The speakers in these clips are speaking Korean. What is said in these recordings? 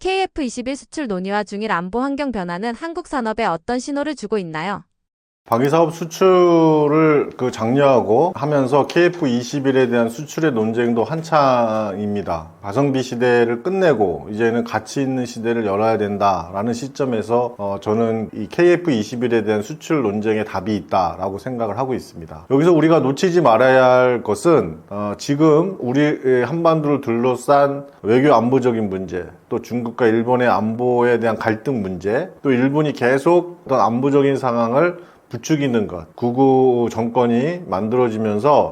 KF21 수출 논의와 중일 안보 환경 변화는 한국 산업에 어떤 신호를 주고 있나요? 방위사업 수출을 장려하고 하면서 KF21에 대한 수출의 논쟁도 한창입니다. 가성비 시대를 끝내고 이제는 가치 있는 시대를 열어야 된다라는 시점에서 저는 이 KF21에 대한 수출 논쟁에 답이 있다라고 생각을 하고 있습니다. 여기서 우리가 놓치지 말아야 할 것은 지금 우리 한반도를 둘러싼 외교 안보적인 문제, 또 중국과 일본의 안보에 대한 갈등 문제, 또 일본이 계속 어떤 안보적인 상황을 부추기는 것, 구구 정권이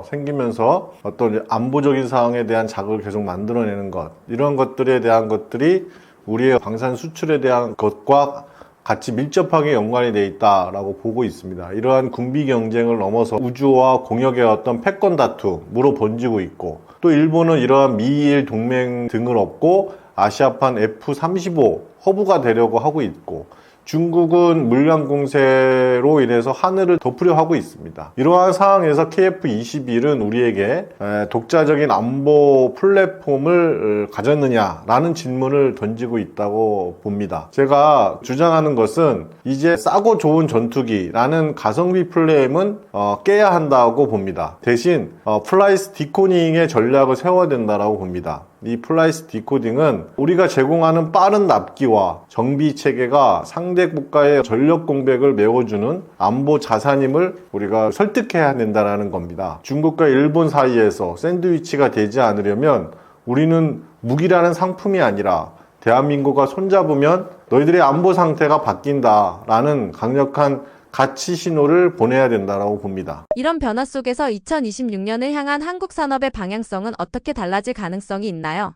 생기면서 어떤 안보적인 상황에 대한 자극을 계속 만들어내는 것, 이런 것들에 대한 것들이 우리의 방산 수출에 대한 것과 같이 밀접하게 연관이 되어 있다라고 보고 있습니다. 이러한 군비 경쟁을 넘어서 우주와 공역의 어떤 패권 다툼으로 번지고 있고, 또 일본은 이러한 미일 동맹 등을 얻고 아시아판 F-35 허브가 되려고 하고 있고, 중국은 물량 공세로 인해서 하늘을 덮으려 하고 있습니다. 이러한 상황에서 KF21은 우리에게 독자적인 안보 플랫폼을 가졌느냐라는 질문을 던지고 있다고 봅니다. 제가 주장하는 것은 이제 싸고 좋은 전투기라는 가성비 플레임은 깨야 한다고 봅니다. 대신 플라이스 디코딩의 전략을 세워야 된다고 봅니다. 이 플라이스 디코딩은 우리가 제공하는 빠른 납기와 정비 체계가 상대 국가의 전력 공백을 메워주는 안보 자산임을 우리가 설득해야 된다는 겁니다. 중국과 일본 사이에서 샌드위치가 되지 않으려면 우리는 무기라는 상품이 아니라 대한민국과 손잡으면 너희들의 안보 상태가 바뀐다라는 강력한 가치 신호를 보내야 된다고 봅니다. 이런 변화 속에서 2026년을 향한 한국 산업의 방향성은 어떻게 달라질 가능성이 있나요?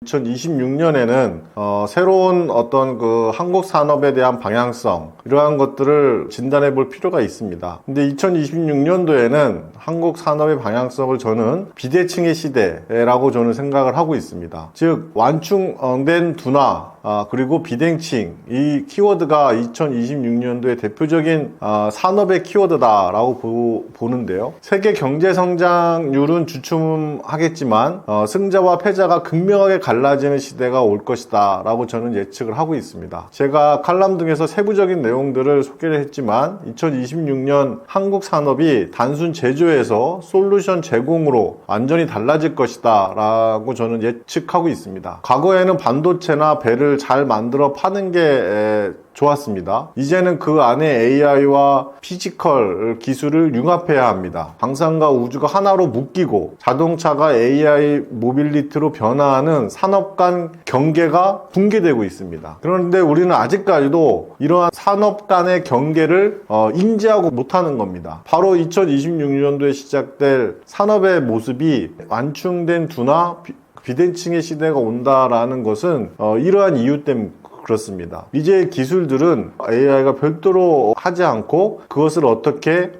2026년에는 새로운 어떤 한국 산업에 대한 방향성, 이러한 것들을 진단해 볼 필요가 있습니다. 근데 2026년도에는 한국 산업의 방향성을 저는 비대칭의 시대라고 저는 생각을 하고 있습니다. 즉 완충된 둔화, 그리고 비대칭, 이 키워드가 2026년도의 대표적인 산업의 키워드다라고 보는데요. 세계 경제 성장률은 주춤하겠지만 승자와 패자가 극명하게 갈라지는 시대가 올 것이다 라고 저는 예측을 하고 있습니다. 제가 칼럼 등에서 세부적인 내용들을 소개를 했지만 2026년 한국 산업이 단순 제조에서 솔루션 제공으로 완전히 달라질 것이다 라고 저는 예측하고 있습니다. 과거에는 반도체나 배를 잘 만들어 파는 게 좋았습니다. 이제는 그 안에 AI와 피지컬 기술을 융합해야 합니다. 방산과 우주가 하나로 묶이고 자동차가 AI 모빌리티로 변화하는 산업 간 경계가 붕괴되고 있습니다. 그런데 우리는 아직까지도 이러한 산업 간의 경계를 인지하고 못하는 겁니다. 바로 2026년도에 시작될 산업의 모습이 완충된 둔화, 비대칭의 시대가 온다라는 것은 이러한 이유 때문에 그렇습니다. 이제 기술들은 AI가 별도로 하지 않고 그것을 어떻게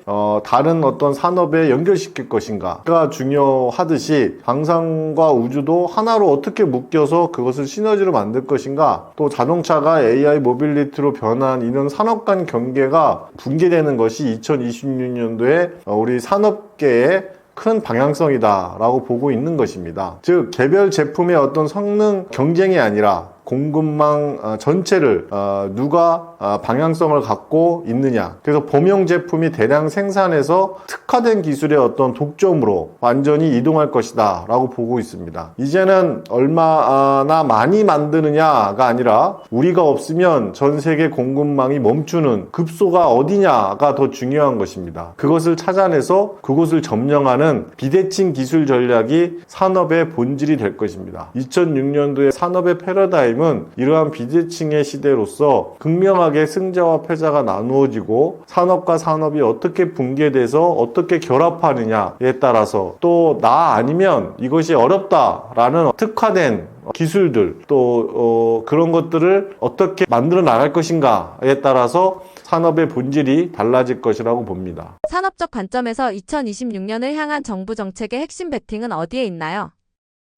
다른 어떤 산업에 연결시킬 것인가가 중요하듯이 방산과 우주도 하나로 어떻게 묶여서 그것을 시너지로 만들 것인가, 또 자동차가 AI 모빌리티로 변한 이런 산업 간 경계가 붕괴되는 것이 2026년도에 우리 산업계의 큰 방향성이다 라고 보고 있는 것입니다. 즉 개별 제품의 어떤 성능 경쟁이 아니라 공급망 전체를 누가 방향성을 갖고 있느냐, 그래서 범용 제품이 대량 생산해서 특화된 기술의 어떤 독점으로 완전히 이동할 것이다 라고 보고 있습니다. 이제는 얼마나 많이 만드느냐가 아니라 우리가 없으면 전 세계 공급망이 멈추는 급소가 어디냐가 더 중요한 것입니다. 그것을 찾아내서 그곳을 점령하는 비대칭 기술 전략이 산업의 본질이 될 것입니다. 2006년도의 산업의 패러다임은 이러한 비대칭의 시대로서 극명하게 승자와 패자가 나누어지고 산업과 산업이 어떻게 붕괴돼서 어떻게 결합하느냐에 따라서, 또 나 아니면 이것이 어렵다라는 특화된 기술들, 또 그런 것들을 어떻게 만들어 나갈 것인가에 따라서 산업의 본질이 달라질 것이라고 봅니다. 산업적 관점에서 2026년을 향한 정부 정책의 핵심 베팅은 어디에 있나요?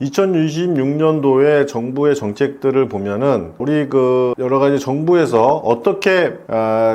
2026년도에 정부의 정책들을 보면은 우리 여러 가지 정부에서 어떻게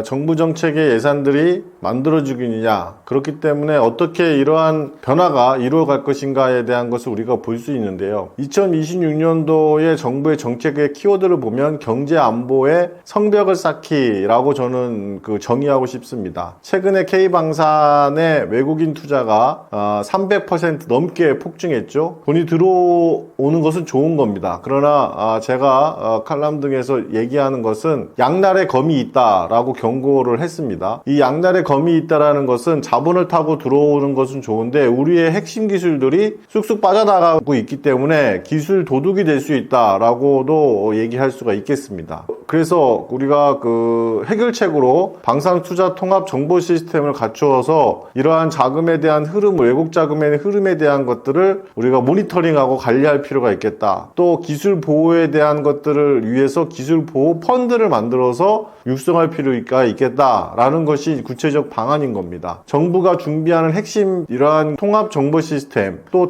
정부 정책의 예산들이 만들어지고 있느냐. 그렇기 때문에 어떻게 이러한 변화가 이루어갈 것인가에 대한 것을 우리가 볼 수 있는데요. 2026년도의 정부의 정책의 키워드를 보면 경제 안보에 성벽을 쌓기라고 저는 정의하고 싶습니다. 최근에 K방산의 외국인 투자가 300% 넘게 폭증했죠. 돈이 들어오는 것은 좋은 겁니다. 그러나 제가 칼럼 등에서 얘기하는 것은 양날의 검이 있다라고 경고를 했습니다. 이 양날의 검이 있다라는 것은 자본을 타고 들어오는 것은 좋은데 우리의 핵심 기술들이 쑥쑥 빠져나가고 있기 때문에 기술 도둑이 될 수 있다라고도 얘기할 수가 있겠습니다. 그래서 우리가 해결책으로 방산투자 통합 정보 시스템을 갖추어서 이러한 자금에 대한 흐름, 외국 자금의 흐름에 대한 것들을 우리가 모니터링하고 관리할 필요가 있겠다. 또 기술 보호에 대한 것들을 위해서 기술 보호 펀드를 만들어서 육성할 필요가 있겠다라는 것이 구체적 방안인 겁니다. 정부가 준비하는 핵심 이러한 통합 정보 시스템, 또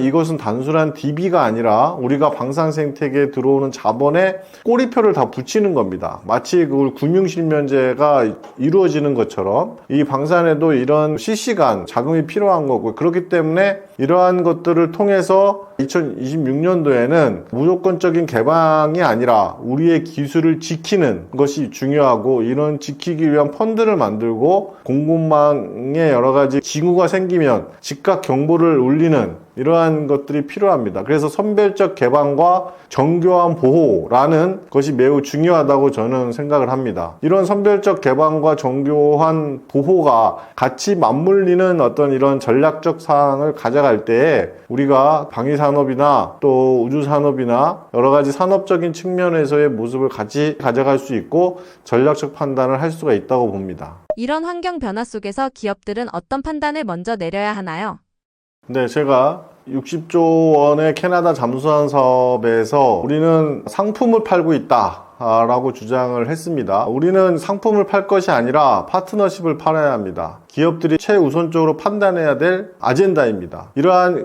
이것은 단순한 DB가 아니라 우리가 방산 생태계에 들어오는 자본에 꼬리표를 다 붙이는 겁니다. 마치 금융실명제가 이루어지는 것처럼 이 방산에도 이런 실시간 자금이 필요한 거고, 그렇기 때문에 이러한 것들을 통해서 2026년도에는 무조건적인 개방이 아니라 우리의 기술을 지키는 것이 중요하고, 이런 지키기 위한 펀드를 만들고 공급망에 여러 가지 징후가 생기면 즉각 경보를 울리는 이러한 것들이 필요합니다. 그래서 선별적 개방과 정교한 보호라는 것이 매우 중요하다고 저는 생각을 합니다. 이런 선별적 개방과 정교한 보호가 같이 맞물리는 어떤 이런 전략적 사항을 가져갈 때에 우리가 방위산업이나 또 우주산업이나 여러 가지 산업적인 측면에서의 모습을 같이 가져갈 수 있고 전략적 판단을 할 수가 있다고 봅니다. 이런 환경 변화 속에서 기업들은 어떤 판단을 먼저 내려야 하나요? 네, 제가 60조 원의 캐나다 잠수함 사업에서 우리는 상품을 팔고 있다 라고 주장을 했습니다. 우리는 상품을 팔 것이 아니라 파트너십을 팔아야 합니다. 기업들이 최우선적으로 판단해야 될 아젠다입니다. 이러한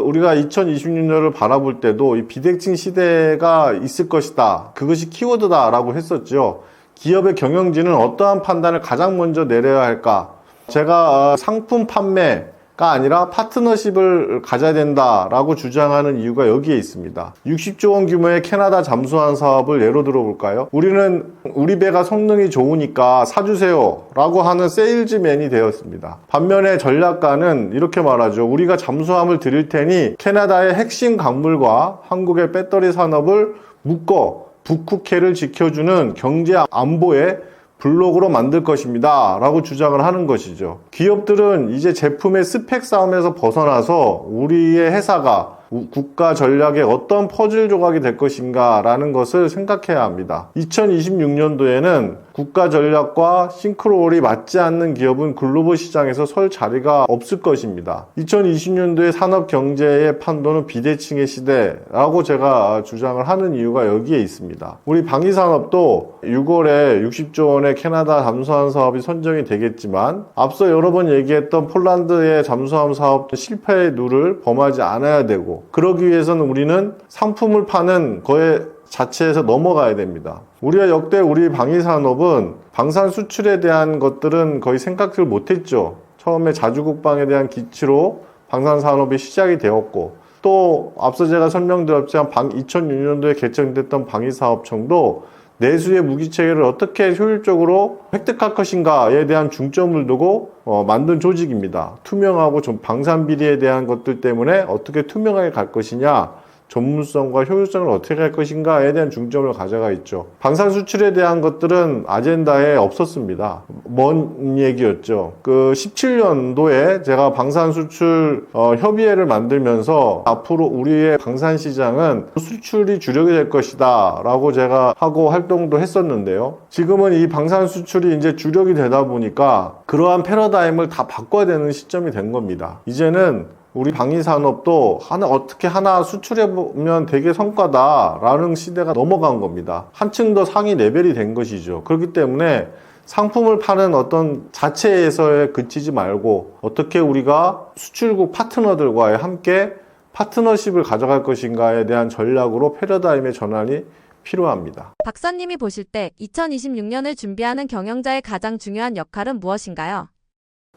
우리가 2026년을 바라볼 때도 이 비대칭 시대가 있을 것이다, 그것이 키워드다 라고 했었죠. 기업의 경영진은 어떠한 판단을 가장 먼저 내려야 할까? 제가 상품 판매가 아니라 파트너십을 가져야 된다라고 주장하는 이유가 여기에 있습니다. 60조 원 규모의 캐나다 잠수함 사업을 예로 들어볼까요? 우리는 우리 배가 성능이 좋으니까 사주세요 라고 하는 세일즈맨이 되었습니다. 반면에 전략가는 이렇게 말하죠. 우리가 잠수함을 드릴 테니 캐나다의 핵심 강물과 한국의 배터리 산업을 묶어 북극해를 지켜주는 경제 안보의 블록으로 만들 것입니다 라고 주장을 하는 것이죠. 기업들은 이제 제품의 스펙 싸움에서 벗어나서 우리의 회사가 국가 전략의 어떤 퍼즐 조각이 될 것인가 라는 것을 생각해야 합니다. 2026년도에는 국가 전략과 싱크로율이 맞지 않는 기업은 글로벌 시장에서 설 자리가 없을 것입니다. 2020년도의 산업 경제의 판도는 비대칭의 시대라고 제가 주장을 하는 이유가 여기에 있습니다. 우리 방위산업도 6월에 60조 원의 캐나다 잠수함 사업이 선정이 되겠지만, 앞서 여러 번 얘기했던 폴란드의 잠수함 사업 실패의 룰을 범하지 않아야 되고, 그러기 위해서는 우리는 상품을 파는 거에 자체에서 넘어가야 됩니다. 우리가 역대 우리 방위산업은 방산 수출에 대한 것들은 거의 생각을 못했죠. 처음에 자주국방에 대한 기치로 방산산업이 시작이 되었고, 또 앞서 제가 설명드렸지만 2006년도에 개청됐던 방위사업청도 내수의 무기체계를 어떻게 효율적으로 획득할 것인가에 대한 중점을 두고 만든 조직입니다. 투명하고 방산 비리에 대한 것들 때문에 어떻게 투명하게 갈 것이냐, 전문성과 효율성을 어떻게 할 것인가에 대한 중점을 가져가 있죠. 방산 수출에 대한 것들은 아젠다에 없었습니다. 먼 얘기였죠. 17년도에 제가 방산 수출 협의회를 만들면서 앞으로 우리의 방산 시장은 수출이 주력이 될 것이다 라고 제가 하고 활동도 했었는데요. 지금은 이 방산 수출이 이제 주력이 되다 보니까 그러한 패러다임을 다 바꿔야 되는 시점이 된 겁니다. 이제는 우리 방위산업도 어떻게 하나 수출해보면 되게 성과다라는 시대가 넘어간 겁니다. 한층 더 상위 레벨이 된 것이죠. 그렇기 때문에 상품을 파는 어떤 자체에서에 그치지 말고 어떻게 우리가 수출국 파트너들과 함께 파트너십을 가져갈 것인가에 대한 전략으로 패러다임의 전환이 필요합니다. 박사님이 보실 때 2026년을 준비하는 경영자의 가장 중요한 역할은 무엇인가요?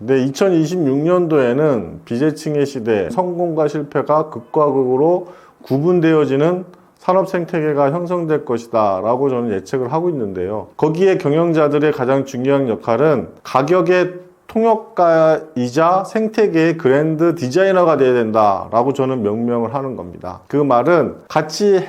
근데 2026년도에는 비대칭의 시대, 성공과 실패가 극과 극으로 구분되어지는 산업 생태계가 형성될 것이다 라고 저는 예측을 하고 있는데요. 거기에 경영자들의 가장 중요한 역할은 가격의 통역가이자 생태계의 그랜드 디자이너가 돼야 된다라고 저는 명명을 하는 겁니다. 그 말은 가치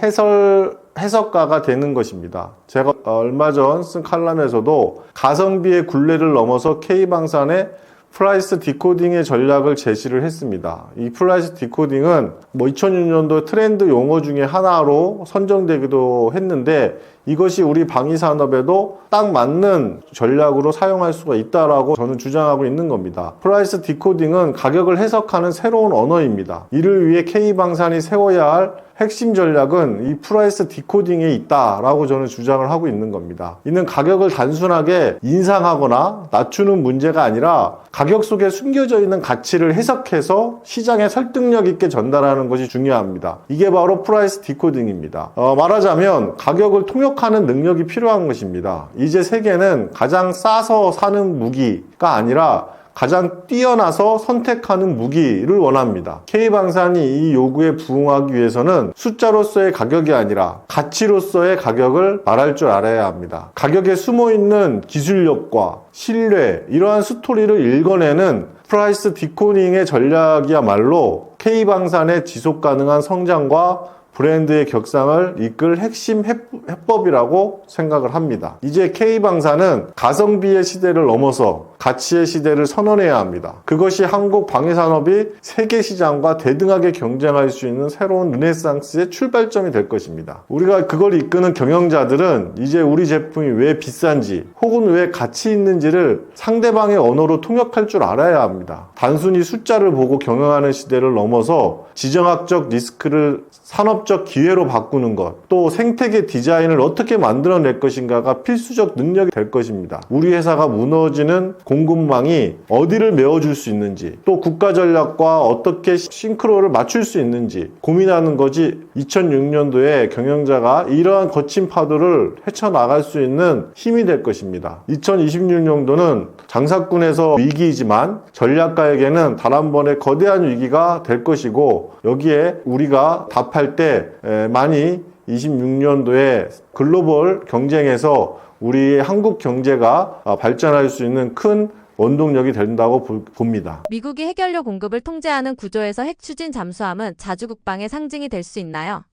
해석가가 되는 것입니다. 제가 얼마 전 쓴 칼럼에서도 가성비의 굴레를 넘어서 K방산의 프라이스 디코딩의 전략을 제시를 했습니다. 이 프라이스 디코딩은 2006년도 트렌드 용어 중에 하나로 선정되기도 했는데 이것이 우리 방위산업에도 딱 맞는 전략으로 사용할 수가 있다라고 저는 주장하고 있는 겁니다. 프라이스 디코딩은 가격을 해석하는 새로운 언어입니다. 이를 위해 K방산이 세워야 할 핵심 전략은 이 프라이스 디코딩에 있다라고 저는 주장을 하고 있는 겁니다. 이는 가격을 단순하게 인상하거나 낮추는 문제가 아니라 가격 속에 숨겨져 있는 가치를 해석해서 시장에 설득력 있게 전달하는 것이 중요합니다. 이게 바로 프라이스 디코딩입니다. 말하자면 가격을 통역하는 능력이 필요한 것입니다. 이제 세계는 가장 싸서 사는 무기가 아니라 가장 뛰어나서 선택하는 무기를 원합니다. K방산이 이 요구에 부응하기 위해서는 숫자로서의 가격이 아니라 가치로서의 가격을 말할 줄 알아야 합니다. 가격에 숨어있는 기술력과 신뢰, 이러한 스토리를 읽어내는 프라이스 디코딩의 전략이야말로 K방산의 지속가능한 성장과 브랜드의 격상을 이끌 핵심 해법이라고 생각을 합니다. 이제 K방산은 가성비의 시대를 넘어서 가치의 시대를 선언해야 합니다. 그것이 한국 방위산업이 세계 시장과 대등하게 경쟁할 수 있는 새로운 르네상스의 출발점이 될 것입니다. 우리가 그걸 이끄는 경영자들은 이제 우리 제품이 왜 비싼지 혹은 왜 가치 있는지를 상대방의 언어로 통역할 줄 알아야 합니다. 단순히 숫자를 보고 경영하는 시대를 넘어서 지정학적 리스크를 산업적 기회로 바꾸는 것, 또 생태계 디자인을 어떻게 만들어낼 것인가가 필수적 능력이 될 것입니다. 우리 회사가 무너지는 공급망이 어디를 메워줄 수 있는지, 또 국가 전략과 어떻게 싱크로를 맞출 수 있는지 고민하는 것이 2006년도에 경영자가 이러한 거친 파도를 헤쳐나갈 수 있는 힘이 될 것입니다. 2026년도는 장사꾼에서 위기이지만 전략가에게는 단 한 번의 거대한 위기가 될 것이고, 여기에 우리가 답할 때 많이 26년도에 글로벌 경쟁에서 우리 한국 경제가 발전할 수 있는 큰 원동력이 된다고 봅니다. 미국이 핵연료 공급을 통제하는 구조에서 핵 추진 잠수함은 자주국방의 상징이 될 수 있나요?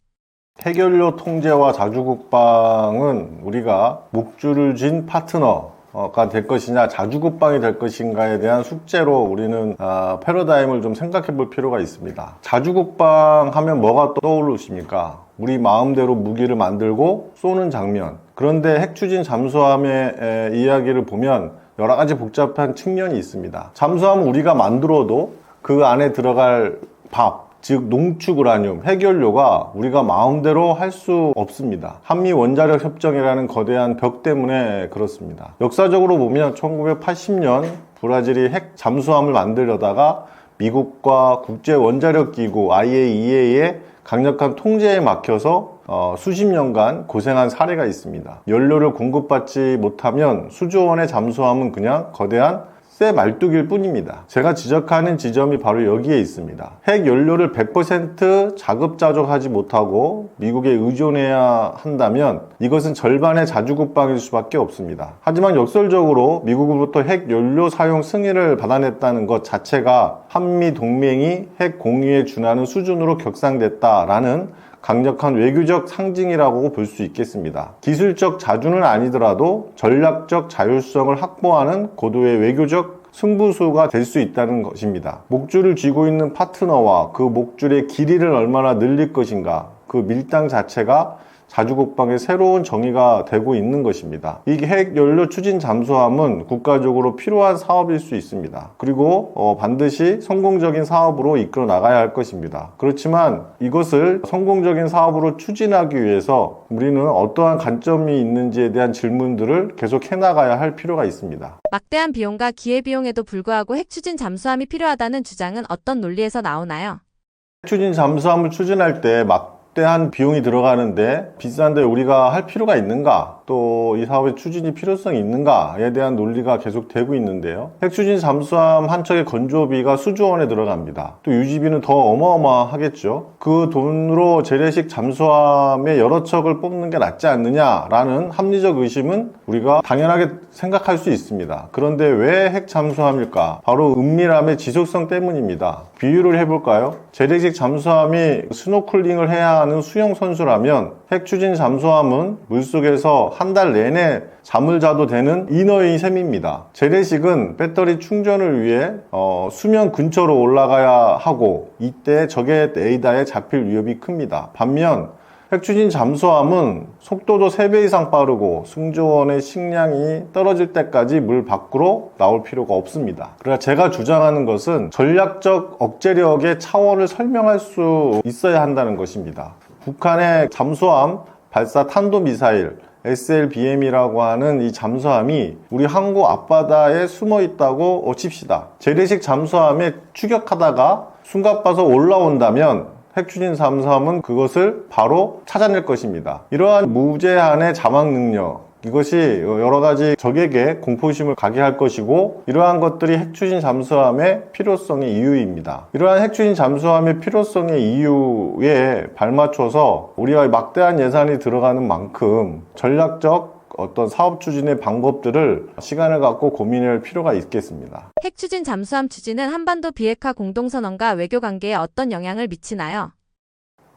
핵연료 통제와 자주국방은 우리가 목줄을 쥔 파트너가 될 것이냐 자주국방이 될 것인가에 대한 숙제로 우리는 패러다임을 좀 생각해 볼 필요가 있습니다. 자주국방 하면 뭐가 떠오르십니까? 우리 마음대로 무기를 만들고 쏘는 장면. 그런데 핵추진 잠수함의 이야기를 보면 여러 가지 복잡한 측면이 있습니다. 잠수함은 우리가 만들어도 그 안에 들어갈 밥, 즉 농축우라늄, 핵연료가 우리가 마음대로 할 수 없습니다. 한미 원자력 협정이라는 거대한 벽 때문에 그렇습니다. 역사적으로 보면 1980년 브라질이 핵 잠수함을 만들려다가 미국과 국제 원자력 기구 IAEA의 강력한 통제에 막혀서 수십 년간 고생한 사례가 있습니다. 연료를 공급받지 못하면 수조 원의 잠수함은 그냥 거대한 새 말뚝일 뿐입니다. 제가 지적하는 지점이 바로 여기에 있습니다. 핵 연료를 100% 자급자족하지 못하고 미국에 의존해야 한다면 이것은 절반의 자주국방일 수밖에 없습니다. 하지만 역설적으로 미국으로부터 핵 연료 사용 승인을 받아냈다는 것 자체가 한미 동맹이 핵 공유에 준하는 수준으로 격상됐다라는 강력한 외교적 상징이라고 볼 수 있겠습니다. 기술적 자주는 아니더라도 전략적 자율성을 확보하는 고도의 외교적 승부수가 될 수 있다는 것입니다. 목줄을 쥐고 있는 파트너와 그 목줄의 길이를 얼마나 늘릴 것인가, 그 밀당 자체가 자주국방의 새로운 정의가 되고 있는 것입니다. 이 핵연료 추진 잠수함은 국가적으로 필요한 사업일 수 있습니다. 그리고 반드시 성공적인 사업으로 이끌어 나가야 할 것입니다. 그렇지만 이것을 성공적인 사업으로 추진하기 위해서 우리는 어떠한 관점이 있는지에 대한 질문들을 계속 해나가야 할 필요가 있습니다. 막대한 비용과 기회비용에도 불구하고 핵 추진 잠수함이 필요하다는 주장은 어떤 논리에서 나오나요? 추진 잠수함을 추진할 때 막대한 비용이 들어가는데 비싼데 우리가 할 필요가 있는가? 또 이 사업의 추진이 필요성이 있는가에 대한 논리가 계속 되고 있는데요. 핵추진 잠수함 한 척의 건조비가 수조 원에 들어갑니다. 또 유지비는 더 어마어마하겠죠. 그 돈으로 재래식 잠수함의 여러 척을 뽑는 게 낫지 않느냐라는 합리적 의심은 우리가 당연하게 생각할 수 있습니다. 그런데 왜 핵 잠수함일까? 바로 은밀함의 지속성 때문입니다. 비유를 해볼까요? 재래식 잠수함이 스노클링을 해야 하는 수영 선수라면 핵추진 잠수함은 물속에서 한 달 내내 잠을 자도 되는 이너인 셈입니다. 재래식은 배터리 충전을 위해 수면 근처로 올라가야 하고 이때 적의 레이더에 잡힐 위협이 큽니다. 반면 핵추진 잠수함은 속도도 3배 이상 빠르고 승조원의 식량이 떨어질 때까지 물 밖으로 나올 필요가 없습니다. 그러나 제가 주장하는 것은 전략적 억제력의 차원을 설명할 수 있어야 한다는 것입니다. 북한의 잠수함 발사 탄도미사일 SLBM이라고 하는 이 잠수함이 우리 항구 앞바다에 숨어 있다고 칩시다. 재래식 잠수함에 추격하다가 숨가빠서 올라온다면 핵추진 잠수함은 그것을 바로 찾아낼 것입니다. 이러한 무제한의 자막 능력, 이것이 여러 가지 적에게 공포심을 가게 할 것이고 이러한 것들이 핵추진 잠수함의 필요성의 이유입니다. 이러한 핵추진 잠수함의 필요성의 이유에 발맞춰서 우리가 막대한 예산이 들어가는 만큼 전략적 어떤 사업 추진의 방법들을 시간을 갖고 고민할 필요가 있겠습니다. 핵추진 잠수함 추진은 한반도 비핵화 공동선언과 외교관계에 어떤 영향을 미치나요?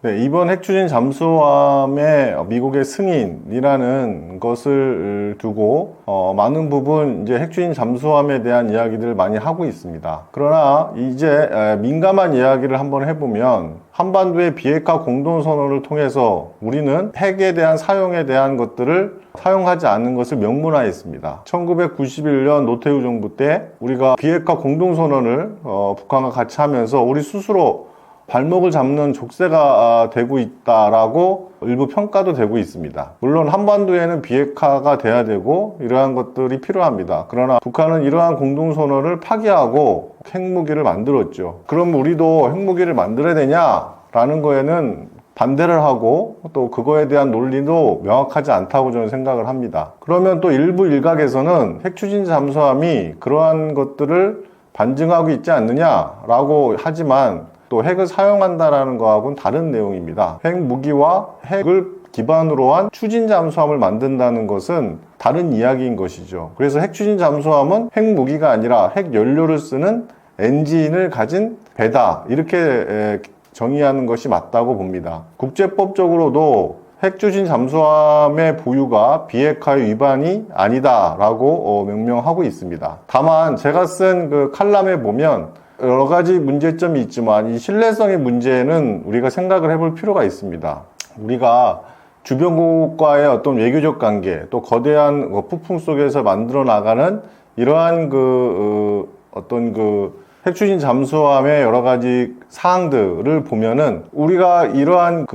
네, 이번 핵추진 잠수함의 미국의 승인이라는 것을 두고 많은 부분 이제 핵추진 잠수함에 대한 이야기들을 많이 하고 있습니다. 그러나 이제 민감한 이야기를 한번 해보면 한반도의 비핵화 공동선언을 통해서 우리는 핵에 대한 사용에 대한 것들을 사용하지 않는 것을 명문화했습니다. 1991년 노태우 정부 때 우리가 비핵화 공동선언을 북한과 같이 하면서 우리 스스로 발목을 잡는 족쇄가 되고 있다라고 일부 평가도 되고 있습니다. 물론 한반도에는 비핵화가 돼야 되고 이러한 것들이 필요합니다. 그러나 북한은 이러한 공동선언을 파기하고 핵무기를 만들었죠. 그럼 우리도 핵무기를 만들어야 되냐라는 거에는 반대를 하고 또 그거에 대한 논리도 명확하지 않다고 저는 생각을 합니다. 그러면 또 일부 일각에서는 핵추진 잠수함이 그러한 것들을 반증하고 있지 않느냐라고 하지만 또 핵을 사용한다라는 거하고는 다른 내용입니다. 핵무기와 핵을 기반으로 한 추진 잠수함을 만든다는 것은 다른 이야기인 것이죠. 그래서 핵추진 잠수함은 핵무기가 아니라 핵연료를 쓰는 엔진을 가진 배다. 이렇게 정의하는 것이 맞다고 봅니다. 국제법적으로도 핵추진 잠수함의 보유가 비핵화의 위반이 아니다라고 명명하고 있습니다. 다만 제가 쓴 그 칼럼에 보면 여러 가지 문제점이 있지만 이 신뢰성의 문제는 우리가 생각을 해볼 필요가 있습니다. 우리가 주변국과의 어떤 외교적 관계, 또 거대한 폭풍 속에서 만들어 나가는 이러한 핵추진 잠수함의 여러 가지 사항들을 보면은 우리가 이러한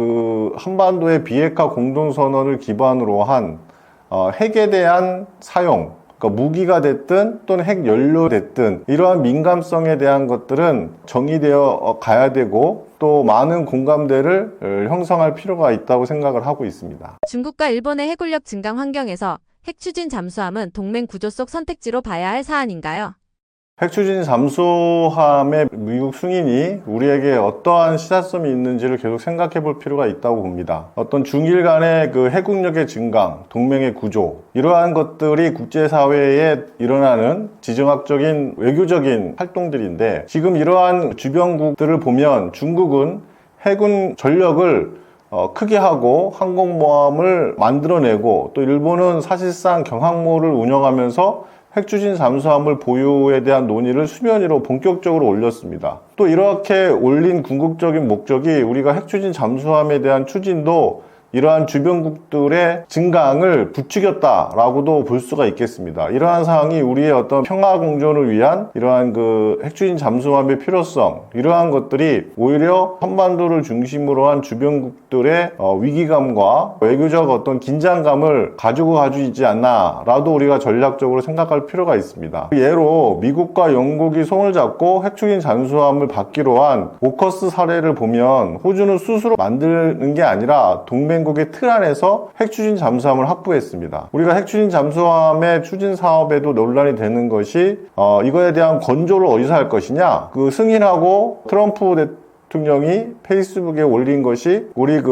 한반도의 비핵화 공동선언을 기반으로 한 핵에 대한 사용, 그러니까 무기가 됐든 또는 핵연료 됐든 이러한 민감성에 대한 것들은 정의되어 가야 되고 또 많은 공감대를 형성할 필요가 있다고 생각을 하고 있습니다. 중국과 일본의 해군력 증강 환경에서 핵추진 잠수함은 동맹 구조 속 선택지로 봐야 할 사안인가요? 핵추진 잠수함의 미국 승인이 우리에게 어떠한 시사점이 있는지를 계속 생각해 볼 필요가 있다고 봅니다. 어떤 중일 간의 해군력의 증강, 동맹의 구조, 이러한 것들이 국제사회에 일어나는 지정학적인 외교적인 활동들인데 지금 이러한 주변국들을 보면 중국은 해군 전력을 크게 하고 항공모함을 만들어내고 또 일본은 사실상 경항모를 운영하면서 핵추진 잠수함을 보유에 대한 논의를 수면 위로 본격적으로 올렸습니다. 또 이렇게 올린 궁극적인 목적이 우리가 핵추진 잠수함에 대한 추진도 이러한 주변국들의 증강을 부추겼다라고도 볼 수가 있겠습니다. 이러한 사항이 우리의 어떤 평화 공존을 위한 이러한 그 핵추진 잠수함의 필요성, 이러한 것들이 오히려 한반도를 중심으로 한 주변국들의 위기감과 외교적 어떤 긴장감을 가지고 있지 않나라도 우리가 전략적으로 생각할 필요가 있습니다. 예로 미국과 영국이 손을 잡고 핵추진 잠수함을 받기로 한 오커스 사례를 보면 호주는 스스로 만드는 게 아니라 동맹국의 틀 안에서 핵추진 잠수함을 확보했습니다. 우리가 핵추진 잠수함의 추진 사업에도 논란이 되는 것이 이거에 대한 건조를 어디서 할 것이냐, 그 승인하고 트럼프 대통령이 페이스북에 올린 것이 우리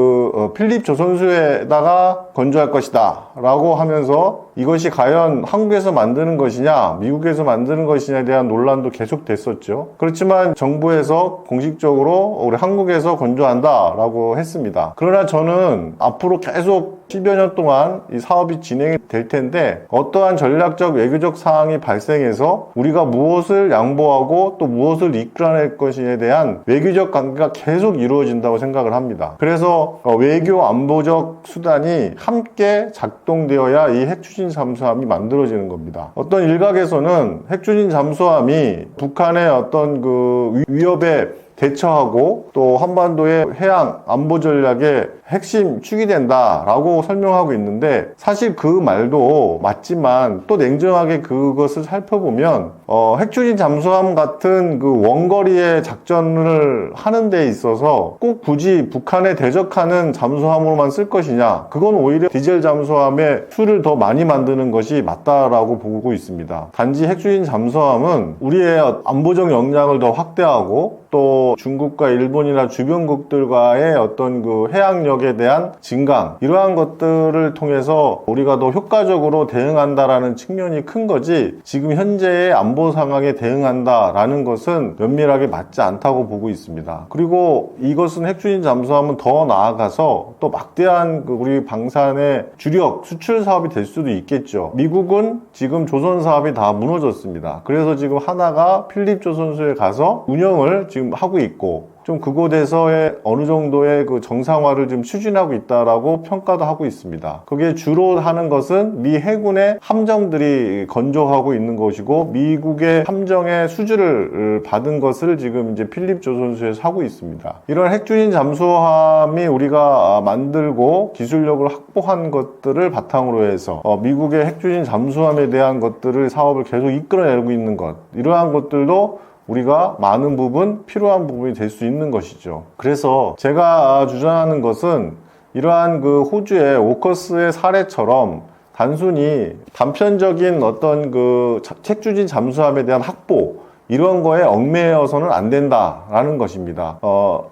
필립 조선수에다가 건조할 것이다 라고 하면서 이것이 과연 한국에서 만드는 것이냐 미국에서 만드는 것이냐에 대한 논란도 계속 됐었죠. 그렇지만 정부에서 공식적으로 우리 한국에서 건조한다 라고 했습니다. 그러나 저는 앞으로 계속 10여 년 동안 이 사업이 진행이 될 텐데 어떠한 전략적 외교적 사항이 발생해서 우리가 무엇을 양보하고 또 무엇을 이끌어낼 것에 대한 외교적 관계가 계속 이루어진다고 생각을 합니다. 그래서 외교 안보적 수단이 함께 작동되어야 이 핵추진 잠수함이 만들어지는 겁니다. 어떤 일각에서는 핵추진 잠수함이 북한의 어떤 그 위협에 대처하고 또 한반도의 해양 안보 전략의 핵심 축이 된다라고 설명하고 있는데 사실 그 말도 맞지만 또 냉정하게 그것을 살펴보면 핵추진 잠수함 같은 그 원거리의 작전을 하는 데 있어서 꼭 굳이 북한에 대적하는 잠수함으로만 쓸 것이냐, 그건 오히려 디젤 잠수함의 수를 더 많이 만드는 것이 맞다라고 보고 있습니다. 단지 핵추진 잠수함은 우리의 안보적 역량을 더 확대하고 또 중국과 일본이나 주변국들과의 어떤 그 해양력에 대한 증강, 이러한 것들을 통해서 우리가 더 효과적으로 대응한다라는 측면이 큰 거지 지금 현재의 안보 상황에 대응한다라는 것은 면밀하게 맞지 않다고 보고 있습니다. 그리고 이것은 핵추진 잠수함은 더 나아가서 또 막대한 우리 방산의 주력 수출 사업이 될 수도 있겠죠. 미국은 지금 조선 사업이 다 무너졌습니다. 그래서 지금 하나가 필립 조선소에 가서 운영을 지금 하고 있고 좀 그곳에서의 어느 정도의 그 정상화를 좀 추진하고 있다라고 평가도 하고 있습니다. 그게 주로 하는 것은 미 해군의 함정들이 건조하고 있는 것이고 미국의 함정의 수주를 받은 것을 지금 이제 필립 조선소에서 하고 있습니다. 이런 핵추진 잠수함이 우리가 만들고 기술력을 확보한 것들을 바탕으로 해서 미국의 핵추진 잠수함에 대한 것들을 사업을 계속 이끌어내고 있는 것, 이러한 것들도 우리가 많은 부분 필요한 부분이 될 수 있는 것이죠. 그래서 제가 주장하는 것은 이러한 그 호주의 오커스의 사례처럼 단순히 단편적인 어떤 그 핵추진 잠수함에 대한 확보, 이런 거에 얽매여서는 안 된다라는 것입니다.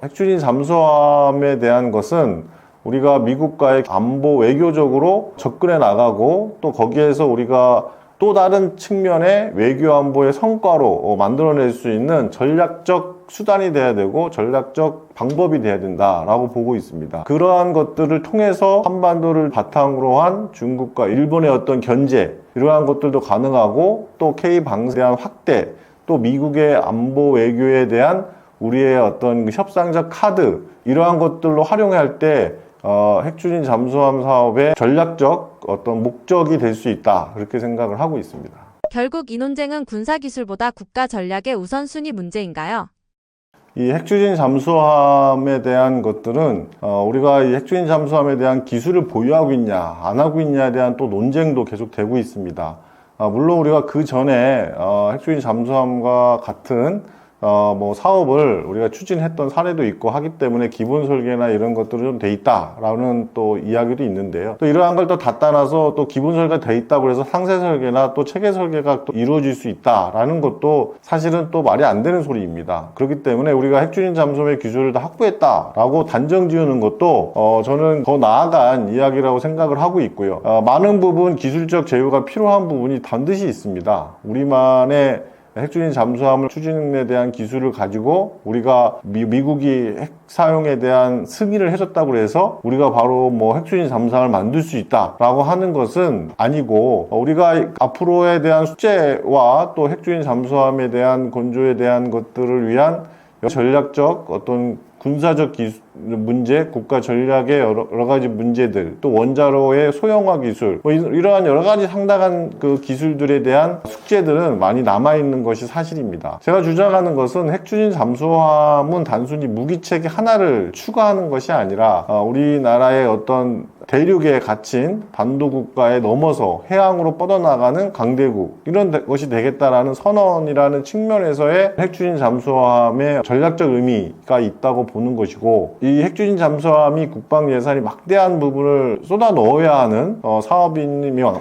핵추진 잠수함에 대한 것은 우리가 미국과의 안보 외교적으로 접근해 나가고 또 거기에서 우리가 또 다른 측면의 외교 안보의 성과로 만들어낼 수 있는 전략적 수단이 돼야 되고 전략적 방법이 돼야 된다라고 보고 있습니다. 그러한 것들을 통해서 한반도를 바탕으로 한 중국과 일본의 어떤 견제, 이러한 것들도 가능하고 또 K-방사에 대한 확대, 또 미국의 안보 외교에 대한 우리의 어떤 협상적 카드, 이러한 것들로 활용할 때 핵추진 잠수함 사업의 전략적 어떤 목적이 될 수 있다, 그렇게 생각을 하고 있습니다. 결국 이 논쟁은 군사기술보다 국가 전략의 우선순위 문제인가요? 이 핵추진 잠수함에 대한 것들은 우리가 이 핵추진 잠수함에 대한 기술을 보유하고 있냐 안 하고 있냐에 대한 또 논쟁도 계속 되고 있습니다. 물론 우리가 그 전에 핵추진 잠수함과 같은 사업을 우리가 추진했던 사례도 있고 하기 때문에 기본 설계나 이런 것들은 좀 돼 있다라는 또 이야기도 있는데요. 또 이러한 걸 또 다 따라서 또 기본 설계가 돼 있다고 해서 상세 설계나 또 체계 설계가 또 이루어질 수 있다라는 것도 사실은 또 말이 안 되는 소리입니다. 그렇기 때문에 우리가 핵추진 잠수함의 기술을 다 확보했다라고 단정 지으는 것도 저는 더 나아간 이야기라고 생각을 하고 있고요. 많은 부분 기술적 제휴가 필요한 부분이 반드시 있습니다. 우리만의 핵추진 잠수함을 추진에 대한 기술을 가지고 우리가 미국이 핵 사용에 대한 승인을 해줬다고 해서 우리가 바로 핵추진 잠수함을 만들 수 있다라고 하는 것은 아니고, 우리가 앞으로에 대한 숙제와 또 핵추진 잠수함에 대한 건조에 대한 것들을 위한 전략적 어떤 군사적 문제, 국가 전략의 여러 가지 문제들, 또 원자로의 소형화 기술, 뭐 이러한 여러 가지 상당한 그 기술들에 대한 숙제들은 많이 남아있는 것이 사실입니다. 제가 주장하는 것은 핵추진 잠수함은 단순히 무기체계 하나를 추가하는 것이 아니라 우리나라의 어떤 대륙에 갇힌 반도국가에 넘어서 해양으로 뻗어나가는 강대국, 이런 것이 되겠다라는 선언이라는 측면에서의 핵추진 잠수함의 전략적 의미가 있다고 보는 것이고, 이 핵추진 잠수함이 국방 예산이 막대한 부분을 쏟아 넣어야 하는 사업인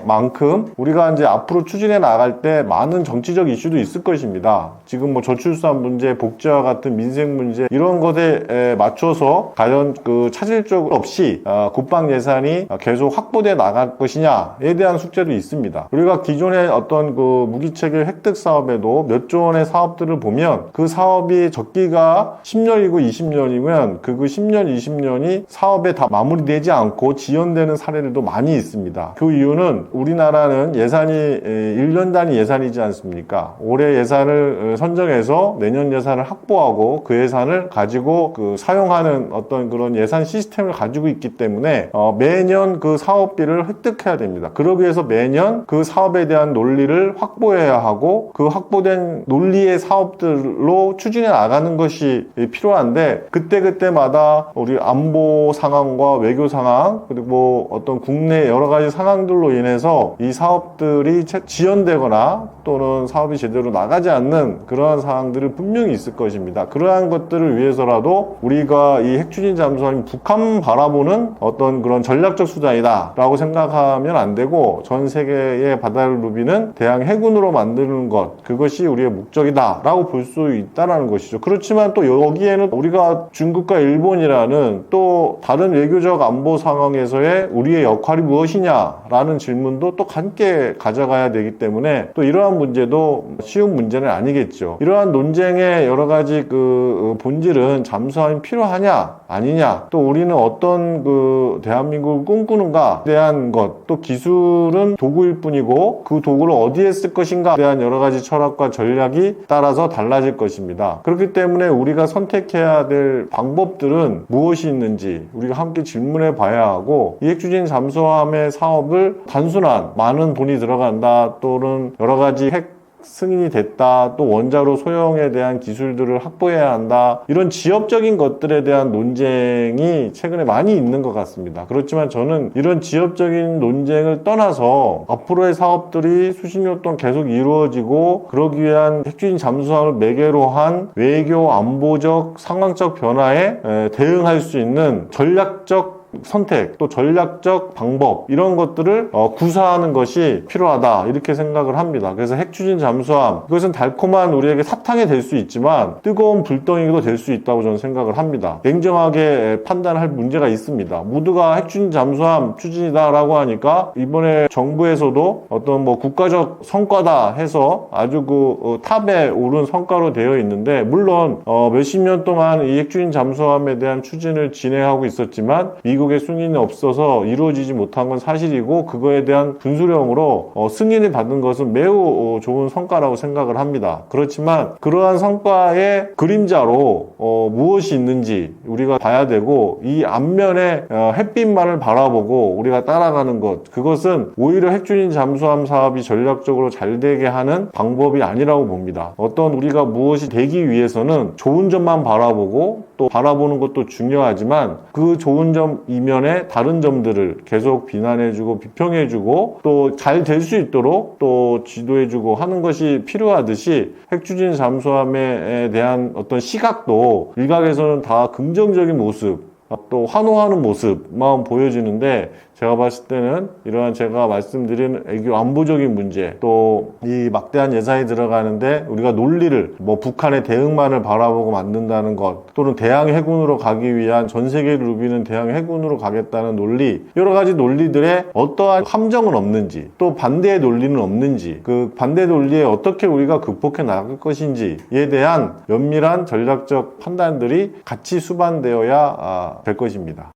만큼 우리가 이제 앞으로 추진해 나갈 때 많은 정치적 이슈도 있을 것입니다. 지금 뭐 저출산 문제, 복지와 같은 민생 문제, 이런 것에 맞춰서 과연 그 차질적 없이 국방 예산이 계속 확보돼 나갈 것이냐에 대한 숙제도 있습니다. 우리가 기존의 어떤 그 무기체계 획득 사업에도 몇 조 원의 사업들을 보면 그 사업이 적기가 10년이고 20년이면 그 10년, 20년이 사업에 다 마무리되지 않고 지연되는 사례들도 많이 있습니다. 그 이유는 우리나라는 예산이 1년 단위 예산이지 않습니까? 올해 예산을 선정해서 내년 예산을 확보하고 그 예산을 가지고 그 사용하는 어떤 그런 예산 시스템을 가지고 있기 때문에 매년 그 사업비를 획득해야 됩니다. 그러기 위해서 매년 그 사업에 대한 논리를 확보해야 하고 그 확보된 논리의 사업들로 추진해 나가는 것이 필요한데, 그때마다 우리 안보 상황과 외교 상황, 그리고 어떤 국내 여러 가지 상황들로 인해서 이 사업들이 지연되거나 또는 사업이 제대로 나가지 않는 그러한 상황들이 분명히 있을 것입니다. 그러한 것들을 위해서라도 우리가 이 핵추진 잠수함이 북한 바라보는 어떤 그런 전략적 수단이다 라고 생각하면 안 되고, 전 세계의 바다를 누비는 대양 해군으로 만드는 것, 그것이 우리의 목적이다 라고 볼 수 있다는 것이죠. 그렇지만 또 여기에는 우리가 중국과 일본이라는 또 다른 외교적 안보 상황에서의 우리의 역할이 무엇이냐라는 질문도 또 함께 가져가야 되기 때문에 또 이러한 문제도 쉬운 문제는 아니겠죠. 이러한 논쟁의 여러 가지 그 본질은 잠수함이 필요하냐 아니냐, 또 우리는 어떤 그 대한민국을 꿈꾸는가에 대한 것, 또 기술은 도구일 뿐이고 그 도구를 어디에 쓸 것인가에 대한 여러 가지 철학과 전략이 따라서 달라질 것입니다. 그렇기 때문에 우리가 선택해야 될 방법들은 무엇이 있는지 우리가 함께 질문해 봐야 하고, 이 핵추진 잠수함의 사업을 단순한 많은 돈이 들어간다 또는 여러 가지 핵 승인이 됐다, 또 원자로 소형에 대한 기술들을 확보해야 한다, 이런 지엽적인 것들에 대한 논쟁이 최근에 많이 있는 것 같습니다. 그렇지만 저는 이런 지엽적인 논쟁을 떠나서 앞으로의 사업들이 수십 년 동안 계속 이루어지고 그러기 위한 핵추진 잠수함을 매개로 한 외교 안보적 상황적 변화에 대응할 수 있는 전략적 선택, 또 전략적 방법, 이런 것들을 구사하는 것이 필요하다, 이렇게 생각을 합니다. 그래서 핵추진 잠수함, 이것은 달콤한 우리에게 사탕이 될 수 있지만 뜨거운 불덩이도 될 수 있다고 저는 생각을 합니다. 냉정하게 판단할 문제가 있습니다. 모두가 핵추진 잠수함 추진이다 라고 하니까 이번에 정부에서도 어떤 뭐 국가적 성과다 해서 아주 그 탑에 오른 성과로 되어 있는데, 물론 몇십 년 동안 이 핵추진 잠수함에 대한 추진을 진행하고 있었지만 미국의 승인이 없어서 이루어지지 못한 건 사실이고, 그거에 대한 분수령으로 승인을 받은 것은 매우 좋은 성과라고 생각을 합니다. 그렇지만 그러한 성과의 그림자로 무엇이 있는지 우리가 봐야 되고, 이 앞면에 햇빛만을 바라보고 우리가 따라가는 것, 그것은 오히려 핵추진 잠수함 사업이 전략적으로 잘 되게 하는 방법이 아니라고 봅니다. 어떤 우리가 무엇이 되기 위해서는 좋은 점만 바라보고 또 바라보는 것도 중요하지만 그 좋은 점 이면에 다른 점들을 계속 비난해주고 비평해주고 또 잘 될 수 있도록 또 지도해주고 하는 것이 필요하듯이, 핵추진 잠수함에 대한 어떤 시각도 일각에서는 다 긍정적인 모습, 또 환호하는 모습만 보여지는데, 제가 봤을 때는 이러한 제가 말씀드린 애교 안보적인 문제, 또 이 막대한 예산이 들어가는데 우리가 논리를 뭐 북한의 대응만을 바라보고 만든다는 것, 또는 대양 해군으로 가기 위한 전 세계를 누비는 대양 해군으로 가겠다는 논리, 여러 가지 논리들의 어떠한 함정은 없는지, 또 반대의 논리는 없는지, 그 반대 논리에 어떻게 우리가 극복해 나갈 것인지에 대한 면밀한 전략적 판단들이 같이 수반되어야 될 것입니다.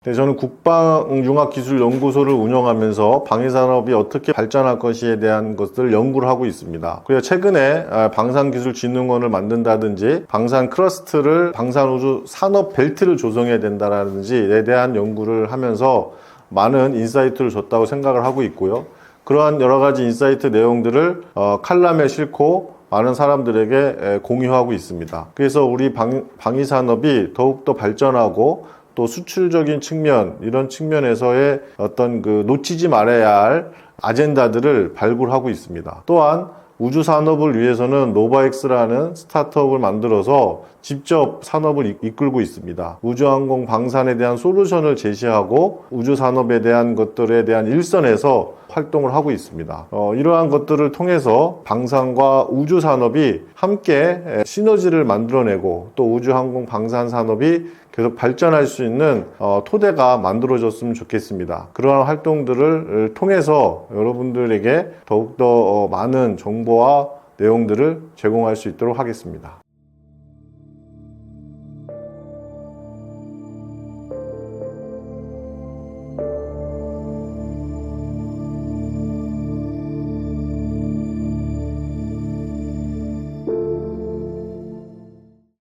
네, 저는 국방융합기술연구소를 운영하면서 방위산업이 어떻게 발전할 것에 대한 것들을 연구를 하고 있습니다. 그리고 최근에 방산기술진흥원을 만든다든지 방산 크러스트를 방산우주 산업 벨트를 조성해야 된다든지에 대한 연구를 하면서 많은 인사이트를 줬다고 생각을 하고 있고요. 그러한 여러 가지 인사이트 내용들을 칼럼에 싣고 많은 사람들에게 공유하고 있습니다. 그래서 우리 방위산업이 더욱더 발전하고 또 수출적인 측면, 이런 측면에서의 어떤 놓치지 말아야 할 아젠다들을 발굴하고 있습니다. 또한 우주 산업을 위해서는 노바엑스라는 스타트업을 만들어서 직접 산업을 이끌고 있습니다. 우주항공 방산에 대한 솔루션을 제시하고 우주 산업에 대한 것들에 대한 일선에서 활동을 하고 있습니다. 이러한 것들을 통해서 방산과 우주 산업이 함께 시너지를 만들어내고 또 우주항공 방산 산업이 계속 발전할 수 있는 토대가 만들어졌으면 좋겠습니다. 그러한 활동들을 통해서 여러분들에게 더욱더 많은 정보와 내용들을 제공할 수 있도록 하겠습니다.